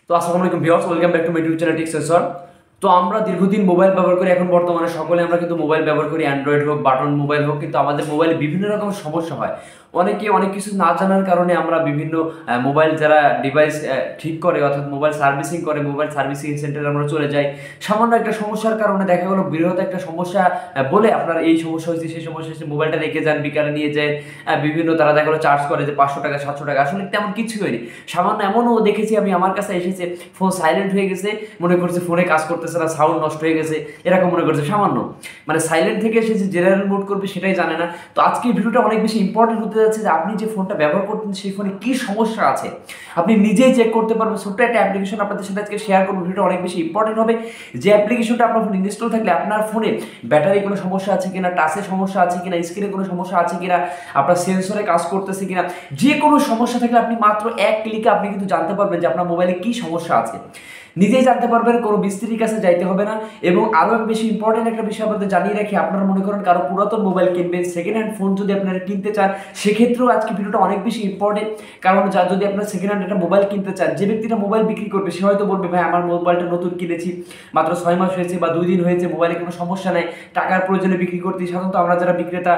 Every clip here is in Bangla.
তো আসসালামু আলাইকুম viewers, welcome back to my YouTube channel Tech Sensor. তো আমরা দীর্ঘদিন মোবাইল ব্যবহার করি, এখন বর্তমানে সকলে আমরা কিন্তু মোবাইল ব্যবহার করি, অ্যান্ড্রয়েড হোক বাটন মোবাইল হোক, কিন্তু আমাদের মোবাইলে বিভিন্ন রকম সমস্যা হয়। অনেকে অনেক কিছু না জানার কারণে আমরা বিভিন্ন মোবাইল যারা ডিভাইস ঠিক করে অর্থাৎ মোবাইল সার্ভিসিং করে, মোবাইল সার্ভিসিং সেন্টারে আমরা চলে যাই। সামান্য একটা সমস্যার কারণে দেখা গেলো বৃহৎ একটা সমস্যা বলে আপনার এই সমস্যা হয়েছে সেই সমস্যা হয়েছে, মোবাইলটা রেখে যান, বিকালে নিয়ে যায়। বিভিন্ন তারা দেখা গেলো চার্জ করে যে 500 টাকা 700 টাকা, আসলে তেমন কিছু হয়নি। সামান্য এমনও দেখেছি আমি, আমার কাছে এসেছে ফোন সাইলেন্ট হয়ে গেছে, মনে করছে ফোনে কাজ করতেছে না, সাউন্ড নষ্ট হয়ে গেছে, এরকম মনে করছে। সামান্য মানে সাইলেন্ট থেকে এসে যে জেনারেল মোড করবে সেটাই জানে না। তো আজকে ভিডিওটা অনেক বেশি ইম্পর্টেন্ট হতে যাচ্ছে যে আপনি যে ফোনটা ব্যবহার করতেন সেই ফোনে কি সমস্যা আছে আপনি নিজেই চেক করতে পারবেন। ছোট্ট একটা অ্যাপ্লিকেশন আপনাদের সাথে আজকে শেয়ার করবো। ভিডিওটা অনেক বেশি ইম্পর্টেন্ট হবে। যে অ্যাপ্লিকেশনটা আপনার ফোনে ইনস্টল থাকলে আপনার ফোনে ব্যাটারি কোনো সমস্যা আছে কিনা, টাচের সমস্যা আছে কিনা, স্ক্রিনে কোনো সমস্যা আছে কিনা, আপনার সেন্সরে কাজ করতেছে কিনা, যে কোনো সমস্যা থাকলে আপনি মাত্র এক ক্লিকে আপনি কিন্তু জানতে পারবেন যে আপনার মোবাইলে কি সমস্যা আছে। নিজেই জানতে পারবেন, কোনো মিস্ত্রির কাছে যাইতে হবে না। এবং আরও বেশি ইম্পর্টেন্ট একটা বিষয় আপনাদের জানিয়ে রাখি, আপনারা মনে করেন কারো পুরাতন মোবাইল কিনবেন, সেকেন্ড হ্যান্ড ফোন যদি আপনারা কিনতে চান, সেক্ষেত্রেও আজকে ভিডিওটা অনেক বেশি ইম্পর্টেন্ট। কারণ যদি আপনারা সেকেন্ড হ্যান্ড একটা মোবাইল কিনতে চান, যে ব্যক্তিটা মোবাইল বিক্রি করবে সে হয়তো বলবে ভাই আমার মোবাইলটা নতুন কিনেছি, মাত্র 6 মাস হয়েছে বা 2 দিন হয়েছে, মোবাইলে কোনো সমস্যা নেই, টাকার প্রয়োজনে বিক্রি করতে। সাধারণত আমরা যারা বিক্রেতা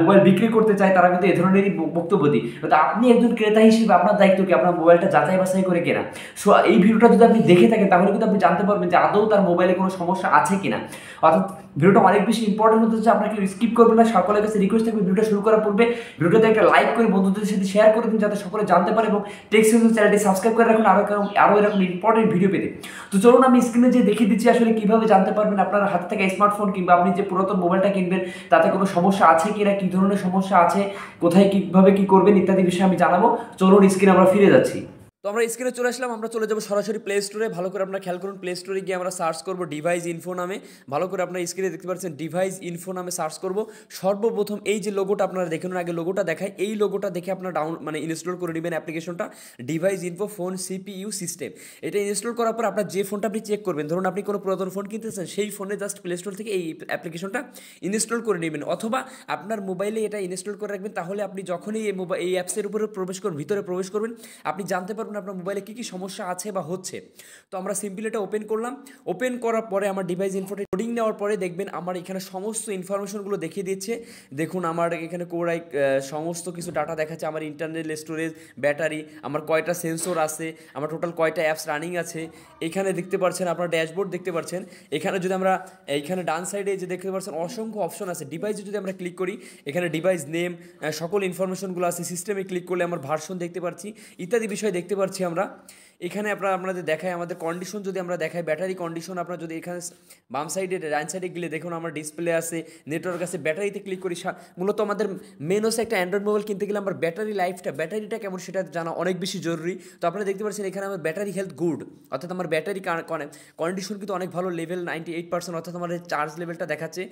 মোবাইল বিক্রি করতে চাই তারা কিন্তু এ ধরনেরই বক্তব্য দিই। তো আপনি একজন ক্রেতা হিসেবে আপনার দায়িত্ব কি আপনার মোবাইলটা যাচাই বাছাই করে কেনা। সো এই ভিডিওটা যদি আপনি দেখে থাকেন তাহলে কিন্তু আপনি জানতে পারবেন যে আদৌ তার মোবাইলে কোনো সমস্যা আছে কিনা। অর্থাৎ ভিডিওটা অনেক বেশি ইম্পর্টেন্ট হতে হচ্ছে, আপনাকে স্কিপ করবেন না। সকলের কাছে রিকোয়েস্ট থাকবে ভিডিওটা শুরু করার পূর্বে ভিডিওতে একটা লাইক করে বন্ধুদের সাথে শেয়ার করে দিন, যাতে সকলে জানতে পারে, এবং টেক সেন্সর চ্যানেলটি সাবস্ক্রাইব করে রাখুন আরও এরকম ইম্পর্টেন্ট ভিডিও পেতে। তো চলুন আমি স্ক্রিনে যে দেখিয়ে দিচ্ছি আসলে কিভাবে জানতে পারবেন আপনার হাতে থেকে স্মার্টফোন কিংবা আপনি যে পুরাতন মোবাইলটা কিনবেন তাতে কোনো সমস্যা আছে কিনা, কী ধরনের সমস্যা আছে, কোথায় কীভাবে কী করবেন ইত্যাদি বিষয়ে আমি জানাবো। চলুন স্ক্রিনে আমরা ফিরে যাচ্ছি। তো আমরা স্ক্রিনে চলে আসলাম, আমরা চলে যাবো সরাসরি প্লে স্টোরে। ভালো করে আপনারা খেয়াল করুন, প্লে স্টোরে গিয়ে আমরা সার্চ করবো ডিভাইস ইনফো নামে। ভালো করে আপনারা স্ক্রিনে দেখতে পাচ্ছেন ডিভাইস ইনফো নামে সার্চ করব। সর্বপ্রথম এই যে লোগোটা আপনারা দেখুন, আগে লোগোটা দেখায়, এই লোগোটা দেখে আপনারা ইনস্টল করে নেবেন অ্যাপ্লিকেশনটা, device info phone CPU system. এটা ইনস্টল করার পর আপনার যে ফোনটা আপনি চেক করবেন, ধরুন আপনি কোনো পুরাতন ফোন কিনতেছেন, সেই ফোনে জাস্ট প্লে স্টোর থেকে এই অ্যাপ্লিকেশনটা ইনস্টল করে নেবেন, অথবা আপনার মোবাইলে এটা ইনস্টল করে রাখবেন। তাহলে আপনি যখনই এই অ্যাপসের উপরে ভিতরে প্রবেশ করবেন, আপনি জানতে পারবেন আপনার মোবাইলে কী সমস্যা আছে বা হচ্ছে। তো আমরা সিম্পলি এটা ওপেন করলাম। ওপেন করার পরে আমার ডিভাইস ইনফোতে কোডিং নেওয়ার পরে দেখবেন আমার এখানে সমস্ত ইনফরমেশনগুলো দেখিয়ে দিচ্ছে। দেখুন আমার এখানে কোরাই সমস্ত কিছু ডাটা দেখাচ্ছে, আমার ইন্টারনাল স্টোরেজ, ব্যাটারি, আমার কয়টা সেন্সর আছে, আমার টোটাল কয়টা অ্যাপস রানিং আছে। এখানে দেখতে পাচ্ছেন আপনার ড্যাশবোর্ড দেখতে পাচ্ছেন। এখানে যদি আমরা এইখানে ডান সাইডে যে দেখতে পাচ্ছেন অসংখ্য অপশন আছে। ডিভাইসে যদি আমরা ক্লিক করি, এখানে ডিভাইস নেম, সকল ইনফরমেশনগুলো আছে। সিস্টেমে ক্লিক করলে আমার ভার্সন দেখতে পাচ্ছি, ইত্যাদি বিষয় দেখতে পাচ্ছি আমরা। এখানে আপনাদের দেখায় আমাদের কন্ডিশন, যদি আমরা দেখাই ব্যাটারি কন্ডিশন, আপনারা যদি এখানে বাম সাইডে ডান সাইডে গেলে দেখুন আমার ডিসপ্লে আছে, নেটওয়ার্ক আছে। ব্যাটারিতে ক্লিক করি, মূলত আমাদের মেন হচ্ছে একটা অ্যান্ড্রয়েড মোবাইল কিনতে গেলে আমার ব্যাটারিটা কেমন সেটা জানা অনেক বেশি জরুরি। তো আপনারা দেখতে পাচ্ছেন এখানে আমার ব্যাটারি হেলথ গুড, অর্থাৎ আমার ব্যাটারি কন্ডিশন কিন্তু অনেক ভালো, লেভেল 98%, অর্থাৎ আমাদের চার্জ লেভেলটা দেখাচ্ছে।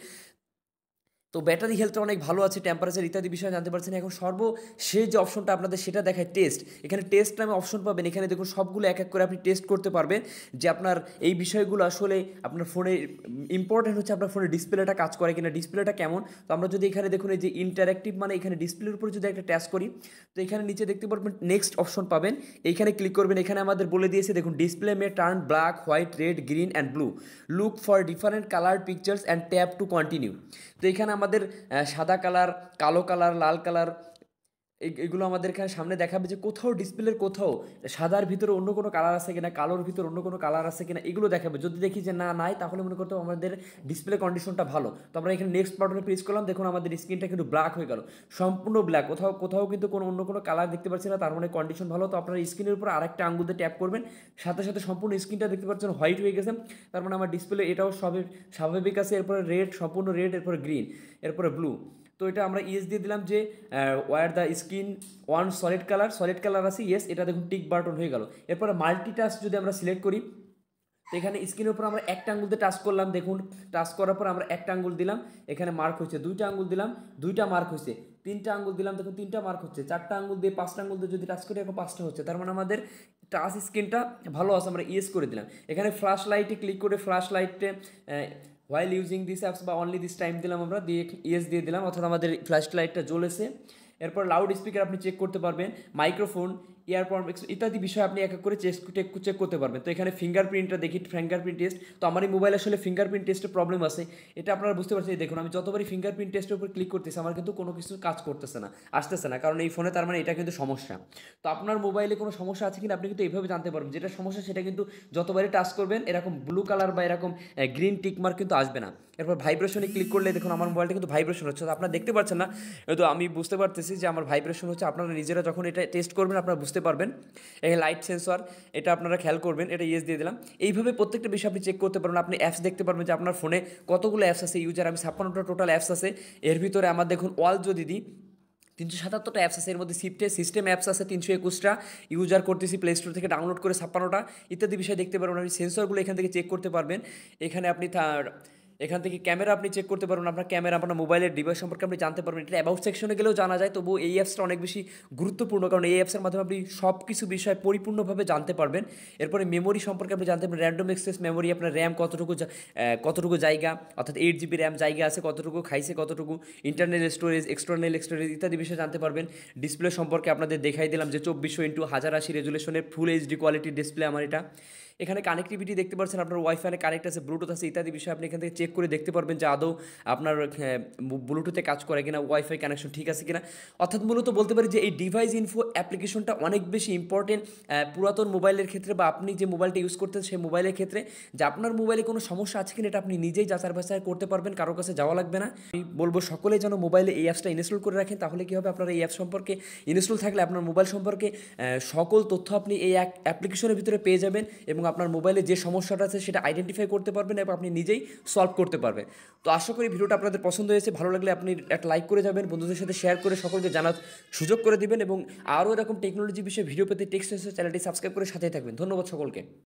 তো ব্যাটারি হেলথটা অনেক ভালো আছে, টেম্পারেচার ইত্যাদি বিষয়ে জানতে পারছেন। এখন সর্বশেষ যে অপশনটা আপনাদের সেটা দেখায় টেস্ট। এখানে টেস্ট নামে অপশন পাবেন, এখানে দেখুন সবগুলো এক এক করে আপনি টেস্ট করতে পারবেন যে আপনার এই বিষয়গুলো আসলে আপনার ফোনে ইম্পর্টেন্ট হচ্ছে আপনার ফোনের ডিসপ্লেটা কাজ করে কিনা, ডিসপ্লেটা কেমন। তো আমরা যদি এখানে দেখুন এই যে ইন্টারেক্টিভ, মানে এখানে ডিসপ্লের উপর যদি একটা ট্যাচ করি, তো এখানে নিচে দেখতে পারবেন নেক্সট অপশন পাবেন, এইখানে ক্লিক করবেন। এখানে আমাদের বলে দিয়েছে দেখুন display May turn black, white, red, green and blue, look for different colour pictures and tap to continue. তো এখানে আমাদের সাদা কালার, কালো কালার, লাল কালার, এগুলো আমাদের এখানে সামনে দেখাবে যে কোথাও ডিসপ্লের কোথাও সাদার ভিতরে অন্য কোনো কালার আছে কিনা, কালোর ভিতরে অন্য কোনো কালার আছে কিনা, এগুলো দেখাবে। যদি দেখি যে না নাই, তাহলে মনে করতে আমাদের ডিসপ্লে কন্ডিশনটা ভালো। তো আমরা এখানে নেক্সট বাটনে প্রেস করলাম, দেখুন আমাদের স্ক্রিনটা কিন্তু ব্ল্যাক হয়ে গেল, সম্পূর্ণ ব্ল্যাক, কোথাও কিন্তু কোনো অন্য কোনো কালার দেখতে পাচ্ছি না, তার মানে কন্ডিশন ভালো। তো আপনার স্ক্রিনের উপর আরেকটা আঙ্গুল দিয়ে ট্যাপ করবেন, সাথে সাথে সম্পূর্ণ স্ক্রিনটা দেখতে পাচ্ছেন হোয়াইট হয়ে গেছে, তার মানে আমার ডিসপ্লে এটাও সবই স্বাভাবিক আছে। এরপরে রেড, সম্পূর্ণ রেড, এরপরে গ্রিন, এরপরে ব্লু। তো এটা আমরা ইয়েস দিয়ে দিলাম যে where the screen one solid colour আছে, ইয়েস, এটা দেখুন টিক বাটন হয়ে গেল। এরপরে মাল্টিটাস্ক যদি আমরা সিলেক্ট করি, তো এখানে স্ক্রিনের উপর আমরা একটা আঙ্গুল দিয়ে টাচ করলাম, দেখুন টাচ করার পর আমরা একটা আঙ্গুল দিলাম, এখানে মার্ক হয়েছে। দুইটা আঙ্গুল দিলাম, দুইটা মার্ক হয়েছে। তিনটা আঙ্গুল দিলাম, দেখুন তিনটা মার্ক হচ্ছে। চারটা আঙ্গুল দিয়ে, পাঁচটা আঙ্গুল দিয়ে যদি টাচ করি, এখন পাঁচটা হচ্ছে, তার মানে আমাদের টাচ স্ক্রিনটা ভালো আছে, আমরা ইয়েস করে দিলাম। এখানে ফ্ল্যাশ লাইটে ক্লিক করে ফ্ল্যাশ লাইটে হোয়াইল ইউজিং দিস অ্যাপস বা অনলি দিস টাইম দিলাম, আমরা দিয়ে ইয়েস দিয়ে দিলাম, অর্থাৎ আমাদের ফ্ল্যাশ লাইটটা জ্বলেছে। এরপর লাউড স্পিকার আপনি চেক করতে পারবেন, মাইক্রোফোন, ইয়ারপডস ইত্যাদি বিষয় আপনি এক এক করে চেক করতে পারবেন। তো এখানে ফিঙ্গারপ্রিন্টটা দেখি, ফিঙ্গারপ্রিন্ট টেস্ট। তো আমার এই মোবাইল আসলে ফিঙ্গারপ্রিন্ট টেস্টের প্রবলেম আছে, এটা আপনারা বুঝতে পারছেন। দেখুন আমি যতবারই ফিঙ্গারপ্রিন্ট টেস্টের উপর ক্লিক করতেছি আমার কিন্তু কোনো কিছু কাজ করতেছে না, আসতেছে না, কারণ এই ফোনে তার মানে এটা কিন্তু সমস্যা। তো আপনার মোবাইলে কোনো সমস্যা আছে কিনা আপনি কিন্তু এইভাবে জানতে পারবেন। যেটা সমস্যা সেটা কিন্তু যতবারই টাচ করবেন এরকম ব্লু কালার বা এরকম গ্রিন টিক মার্ক কিন্তু আসবে না। এরপর ভাইব্রেশনে ক্লিক করলে দেখুন আমার মোবাইলটা কিন্তু ভাইব্রেশন হচ্ছে, তো আপনারা দেখতে পাচ্ছেন না, তো আমি বুঝতে পারতেছি যে আমার ভাইব্রেশন হচ্ছে। আপনারা নিজেরা যখন এটা টেস্ট করবেন আপনারা বুঝতে পারবেন। এই লাইট সেন্সর, এটা আপনারা খেয়াল করবেন, এটা ইয়েস দিয়ে দিলাম। এইভাবে প্রত্যেকটা বিষয় আপনি চেক করতে পারবেন। আপনি অ্যাপস দেখতে পারবেন যে আপনার ফোনে কতগুলো অ্যাপস আছে ইউজার। আমি 56টা টোটাল অ্যাপস আছে, এর ভিতরে আমার দেখুন অল যদি দিই 377টা অ্যাপস আছে, এর মধ্যে সিস্টেম অ্যাপস আছে 321টা, ইউজার করতেছি প্লে স্টোর থেকে ডাউনলোড করে 56টা, ইত্যাদি বিষয় দেখতে পারবেন। আপনি সেন্সরগুলো এখান থেকে চেক করতে পারবেন। এখানে আপনি এখান থেকে ক্যামেরা আপনি চেক করতে পারবেন, আপনার ক্যামেরা আপনার মোবাইলের ডিভাইস সম্পর্কে আপনি জানতে পারবেন। এটা অ্যাবাউট সেকশনে গেলেও জানা যায়, তবু এই অ্যাপসটা অনেক বেশি গুরুত্বপূর্ণ, কারণ এই অ্যাপসের মাধ্যমে আপনি সব কিছু বিষয় পরিপূর্ণভাবে জানতে পারবেন। এরপরে মেমোরি সম্পর্কে আপনি জানতে পারবেন, র্যান্ডম অ্যাক্সেস মেমোরি, আপনার র্যাম কতটুকু জায়গা, অর্থাৎ 8 GB র্যাম জায়গা আছে, কতটুকু খাইছে, কতটুকু ইন্টারনাল স্টোরেজ, এক্সটার্নাল স্টোরেজ ইত্যাদি বিষয়ে জানতে পারবেন। ডিসপ্লে সম্পর্কে আপনাদের দেখাই দিলাম যে 2400x1080 রেজুলেশনের ফুল এইচডি কোয়ালিটির ডিসপ্লে আমার এটা। এখানে কানেক্টিভিটি দেখতে পাচ্ছেন, আপনার ওয়াইফাই কানেক্ট আছে, ব্লুটুথ আছে, ইত্যাদি বিষয় আপনি এখান থেকে চেক করে দেখতে পারবেন যে আদৌ আপনার ব্লুটুথে কাজ করে কিনা, ওয়াইফাই কানেকশন ঠিক আছে কিনা। অর্থাৎ মূলত বলতে পারি যে এই ডিভাইস ইনফো অ্যাপ্লিকেশনটা অনেক বেশি ইম্পর্টেন্ট পুরাতন মোবাইলের ক্ষেত্রে, বা আপনি যে মোবাইলটা ইউজ করতেন সেই মোবাইলের ক্ষেত্রে, যে আপনার মোবাইলে কোনো সমস্যা আছে কিনা এটা আপনি নিজেই যাচাই বাছাই করতে পারবেন, কারোর কাছে যাওয়া লাগবে না। আমি বলবো সকলেই যেন মোবাইলে এই অ্যাপসটা ইনস্টল করে রাখেন, তাহলে কী হবে, আপনার এই অ্যাপ সম্পর্কে ইনস্টল থাকলে আপনার মোবাইল সম্পর্কে সকল তথ্য আপনি এই অ্যাপ্লিকেশনের ভিতরে পেয়ে যাবেন, এবং আপনার মোবাইলে যে সমস্যাটা আছে সেটা আইডেন্টিফাই করতে পারবেন এবং আপনি নিজেই সলভ করতে পারবেন। তো আশা করি ভিডিওটা আপনাদের পছন্দ হয়েছে, ভালো লাগলে আপনি একটা লাইক করে যাবেন, বন্ধুদের সাথে শেয়ার করে সকলকে জানার সুযোগ করে দিবেন, এবং আরও এরকম টেকনোলজি বিষয়ে ভিডিও পেতে টেক্সট চ্যানেলটি সাবস্ক্রাইব করে সাথেই থাকবেন। ধন্যবাদ সকলকে।